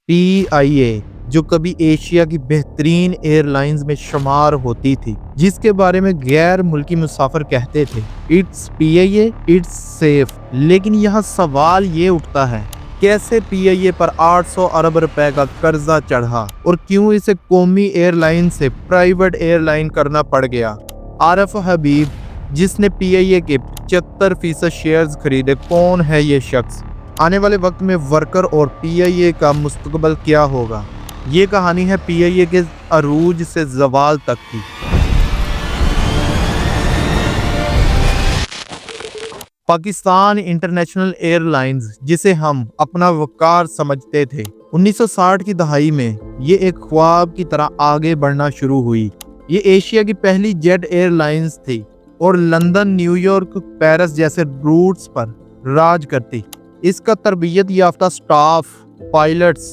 PIA जो कभी Asia की बेहतरीन एयरलाइंस में शुमार होती थी, जिसके बारे में गैर मुल्की मुसाफिर कहते थे इट्स PIA, इट्स सेफ। लेकिन यहाँ सवाल ये उठता है, कैसे PIA पर 800 अरब रुपए का कर्जा चढ़ा और क्यों इसे कौमी एयरलाइन से प्राइवेट एयरलाइन करना पड़ गया। आरिफ हबीब, जिसने PIA के 75% शेयर्स खरीदे, कौन है ये शख्स? आने वाले वक्त में वर्कर और PIA का मुस्तकबिल क्या होगा? ये कहानी है PIA के अरूज से ज़वाल तक की। पाकिस्तान इंटरनेशनल एयरलाइंस, जिसे हम अपना वकार समझते थे, 1960 की दहाई में ये एक ख्वाब की तरह आगे बढ़ना शुरू हुई। ये एशिया की पहली जेट एयरलाइंस थी और लंदन, न्यूयॉर्क, पेरिस जैसे रूट्स पर राज करती। इसका तरबियत याफ्ता स्टाफ, पायलट्स,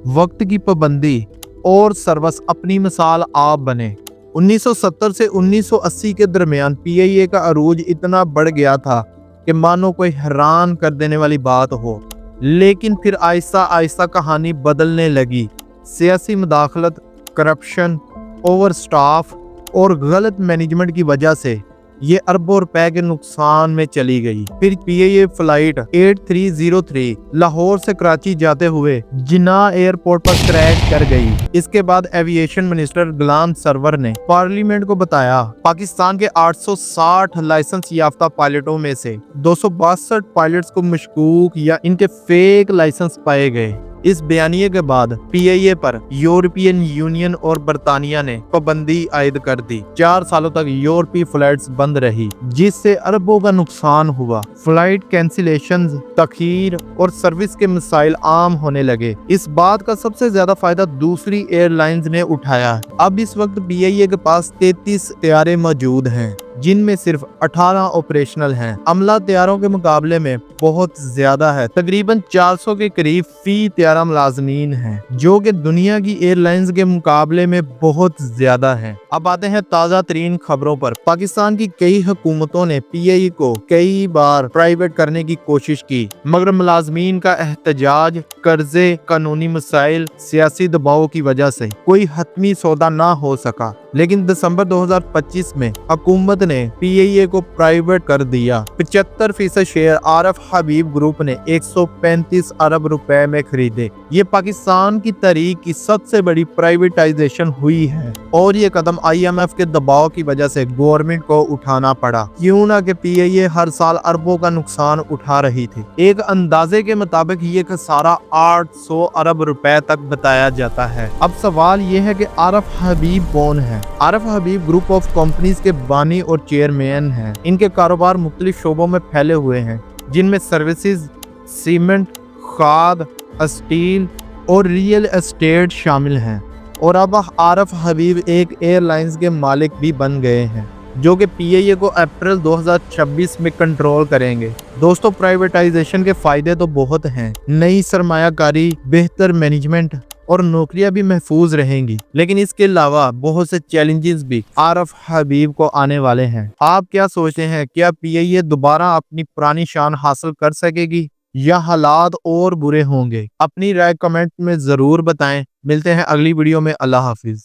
वक्त की पाबंदी और सर्विस अपनी मिसाल आप बने। 1970 से 1980 के दरमियान PIA का अरूज इतना बढ़ गया था कि मानो कोई हैरान कर देने वाली बात हो। लेकिन फिर आहिस्ता आहिस्ता कहानी बदलने लगी। सियासी मुदाखलत, करप्शन, ओवर स्टाफ और गलत मैनेजमेंट की वजह से ये अरबों रुपए के नुकसान में चली गई। फिर PIA फ्लाइट 8303 लाहौर से कराची जाते हुए जिन्ना एयरपोर्ट पर क्रैश कर गई। इसके बाद एविएशन मिनिस्टर गुलाम सरवर ने पार्लियामेंट को बताया, पाकिस्तान के 860 लाइसेंस याफ्ता पायलटों में से 262 पायलट्स को मशकूक या इनके फेक लाइसेंस पाए गए। इस बयानिए के बाद PIA पर यूरोपियन यूनियन और बरतानिया ने पाबंदी आयद कर दी। 4 सालों तक यूरोपीय फ्लाइट्स बंद रही, जिससे अरबों का नुकसान हुआ। फ्लाइट कैंसिलेशंस, तखीर और सर्विस के मसाइल आम होने लगे। इस बात का सबसे ज्यादा फायदा दूसरी एयरलाइंस ने उठाया। अब इस वक्त PIA के पास 33 तैयारे मौजूद हैं, जिनमें सिर्फ 18 ऑपरेशनल हैं। अमला तैयारों के मुकाबले में बहुत ज्यादा है, तकरीबन 400 के करीब फी तैयारा मुलाजमीन हैं, जो कि दुनिया की एयरलाइंस के मुकाबले में बहुत ज्यादा है। अब आते हैं ताज़ा तरीन खबरों पर। पाकिस्तान की कई हुकूमतों ने PIA को कई बार प्राइवेट करने की कोशिश की, मगर मुलाजमीन का एहतजाज, कर्जे, कानूनी मसाइल, सियासी दबाव की वजह से कोई हतमी सौदा ना हो सका। लेकिन दिसंबर 2025 में हुकूमत ने PIA को प्राइवेट कर दिया। 75% शेयर आरिफ हबीब ग्रुप ने 135 अरब रुपए में खरीदे। ये पाकिस्तान की तारीख की सबसे बड़ी प्राइवेटाइजेशन हुई है और ये कदम IMF के दबाव की वजह से गवर्नमेंट को उठाना पड़ा। क्यों ना कि PIA हर साल अरबों का नुकसान उठा रही थी। एक अंदाजे के मुताबिक ये खसारा 800 अरब रुपए तक बताया जाता है। अब सवाल ये है कि आरिफ हबीब कौन है? आरिफ हबीब ग्रुप ऑफ कंपनीज के बानी और चेयरमैन हैं। इनके कारोबार मुख्तलिफ शोबों में फैले हुए हैं, जिनमें सर्विसेज, सीमेंट, खाद, स्टील और रियल एस्टेट शामिल हैं। और अब आरिफ हबीब एक एयरलाइंस के मालिक भी बन गए हैं, जो कि PIA को अप्रैल 2026 में कंट्रोल करेंगे। दोस्तों, प्राइवेटाइजेशन के फायदे तो बहुत हैं। नई सरमायाकारी, बेहतर मैनेजमेंट और नौकरियां भी महफूज रहेंगी, लेकिन इसके अलावा बहुत से चैलेंजेस भी आरिफ हबीब को आने वाले हैं। आप क्या सोचते हैं, क्या PIA दोबारा अपनी पुरानी शान हासिल कर सकेगी या हालात और बुरे होंगे? अपनी राय कमेंट में जरूर बताएं। मिलते हैं अगली वीडियो में। अल्लाह हाफिज।